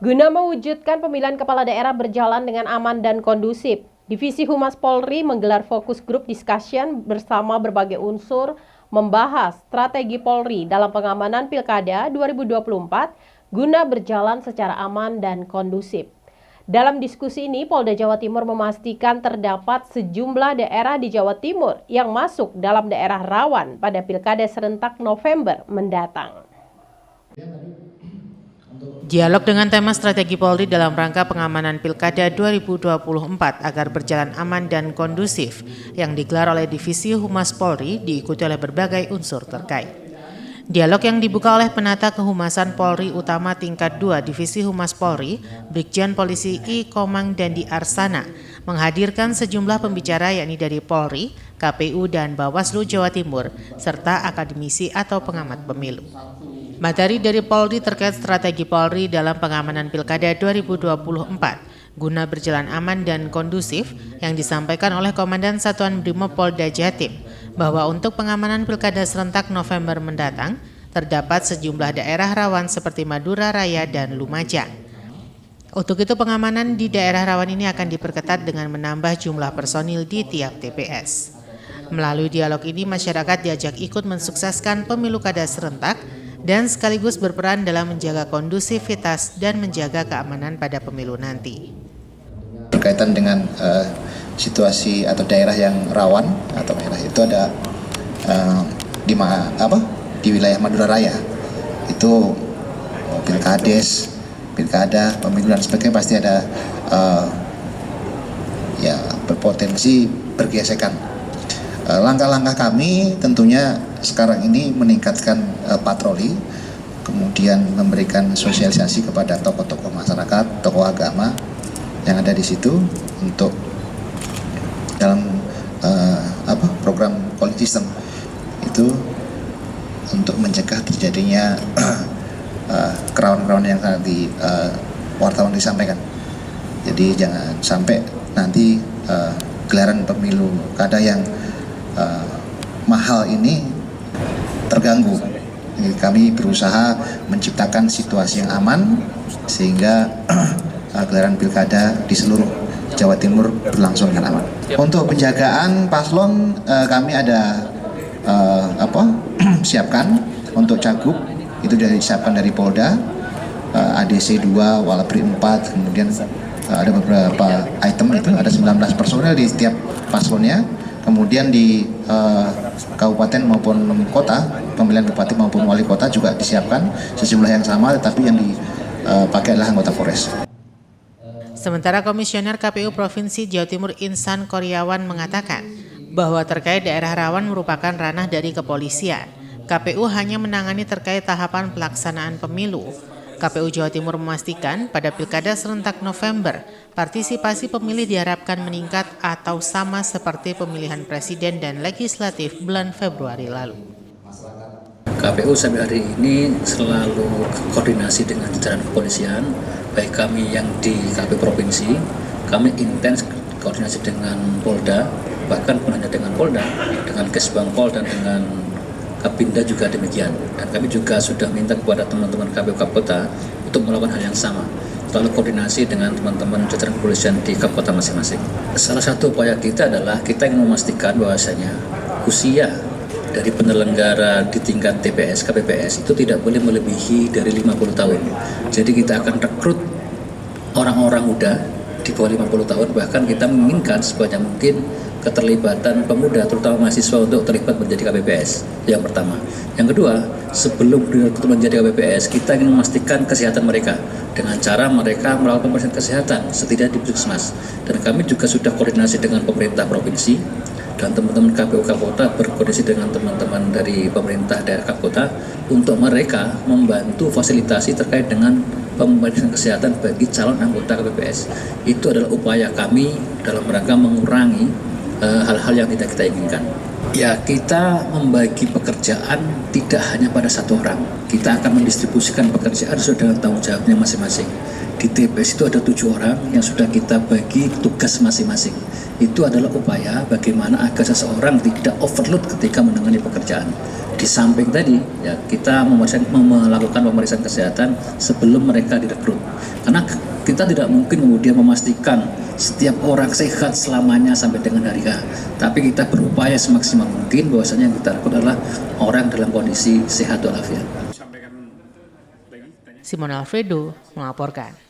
Guna mewujudkan pemilihan kepala daerah berjalan dengan aman dan kondusif, Divisi Humas Polri menggelar fokus group discussion bersama berbagai unsur membahas strategi Polri dalam pengamanan Pilkada 2024 guna berjalan secara aman dan kondusif. Dalam diskusi ini, Polda Jawa Timur memastikan terdapat sejumlah daerah di Jawa Timur yang masuk dalam daerah rawan pada Pilkada serentak November mendatang. Dialog dengan tema strategi Polri dalam rangka pengamanan Pilkada 2024 agar berjalan aman dan kondusif yang digelar oleh Divisi Humas Polri diikuti oleh berbagai unsur terkait. Dialog yang dibuka oleh Penata Kehumasan Polri Utama Tingkat 2 Divisi Humas Polri, Brigjen Polisi I. Komang Dandi Arsana, menghadirkan sejumlah pembicara yakni dari Polri, KPU dan Bawaslu Jawa Timur, serta akademisi atau pengamat pemilu. Materi dari Polri terkait strategi Polri dalam pengamanan Pilkada 2024 guna berjalan aman dan kondusif yang disampaikan oleh Komandan Satuan Brimob Polda Jatim bahwa untuk pengamanan Pilkada serentak November mendatang terdapat sejumlah daerah rawan seperti Madura Raya dan Lumajang. Untuk itu pengamanan di daerah rawan ini akan diperketat dengan menambah jumlah personil di tiap TPS. Melalui dialog ini masyarakat diajak ikut mensukseskan pemilu kada serentak dan sekaligus berperan dalam menjaga kondusivitas dan menjaga keamanan pada pemilu nanti. Berkaitan dengan situasi atau daerah yang rawan atau daerah itu ada di wilayah Madura Raya itu pilkades, pilkada, pemilu dan sebagainya pasti ada berpotensi bergesekan. Langkah-langkah kami tentunya sekarang ini meningkatkan patroli, kemudian memberikan sosialisasi kepada tokoh-tokoh masyarakat, tokoh agama yang ada di situ untuk dalam program polling system itu untuk mencegah terjadinya kerawanan-kerawanan yang tadi wartawan disampaikan. Jadi jangan sampai nanti gelaran pemilu kada yang mahal ini terganggu. Kami berusaha menciptakan situasi yang aman sehingga gelaran pilkada di seluruh Jawa Timur berlangsung dengan aman. Untuk penjagaan paslon kami ada siapkan untuk cagup itu disiapkan dari Polda, ADC 2, Walapri 4, kemudian ada beberapa item itu ada 19 personel di setiap paslonnya. Kemudian di kabupaten maupun kota, pemilihan bupati maupun wali kota juga disiapkan sejumlah yang sama, tetapi yang dipakai adalah anggota Polres. Sementara Komisioner KPU Provinsi Jawa Timur Insan Koryawan mengatakan bahwa terkait daerah rawan merupakan ranah dari kepolisian. KPU hanya menangani terkait tahapan pelaksanaan pemilu. KPU Jawa Timur memastikan pada Pilkada serentak November, partisipasi pemilih diharapkan meningkat atau sama seperti pemilihan presiden dan legislatif bulan Februari lalu. KPU sampai hari ini selalu koordinasi dengan jajaran kepolisian, baik kami yang di KPU Provinsi, kami intens koordinasi dengan Polda, bahkan bukan hanya dengan Polda, dengan Kesbangpol dan dengan Kapinda juga demikian. Dan kami juga sudah minta kepada teman-teman KPU Kapolda untuk melakukan hal yang sama, selalu koordinasi dengan teman-teman jajaran kepolisian di Kapolda masing-masing. Salah satu upaya kita adalah kita ingin memastikan bahwasanya usia dari penyelenggara di tingkat TPS, KPPS itu tidak boleh melebihi dari 50 tahun. Jadi kita akan rekrut orang-orang muda di bawah 50 tahun, bahkan kita menginginkan sebanyak mungkin keterlibatan pemuda, terutama mahasiswa untuk terlibat menjadi KPPS. Yang pertama. Yang kedua, sebelum menjadi KPPS, kita ingin memastikan kesehatan mereka dengan cara mereka melakukan pemeriksaan kesehatan setidaknya di puskesmas. Dan kami juga sudah koordinasi dengan pemerintah provinsi dan teman-teman KPU Kapolda berkoordinasi dengan teman-teman dari pemerintah daerah Kapolda untuk mereka membantu fasilitasi terkait dengan pemeriksaan kesehatan bagi calon anggota KPPS. Itu adalah upaya kami dalam rangka mengurangi hal-hal yang tidak kita inginkan. Ya, kita membagi pekerjaan tidak hanya pada satu orang. Kita akan mendistribusikan pekerjaan sesuai dengan tanggung jawabnya masing-masing. Di TPS itu ada 7 orang yang sudah kita bagi tugas masing-masing. Itu adalah upaya bagaimana agar seseorang tidak overload ketika menangani pekerjaan. Di Di samping tadi, ya kita melakukan pemeriksaan kesehatan sebelum mereka direkrut. Karena kita tidak mungkin kemudian memastikan setiap orang sehat selamanya sampai dengan hari H. Tapi kita berupaya semaksimal mungkin bahwasanya yang kita rekrut adalah orang dalam kondisi sehat walafiat. Simon Alfredo melaporkan.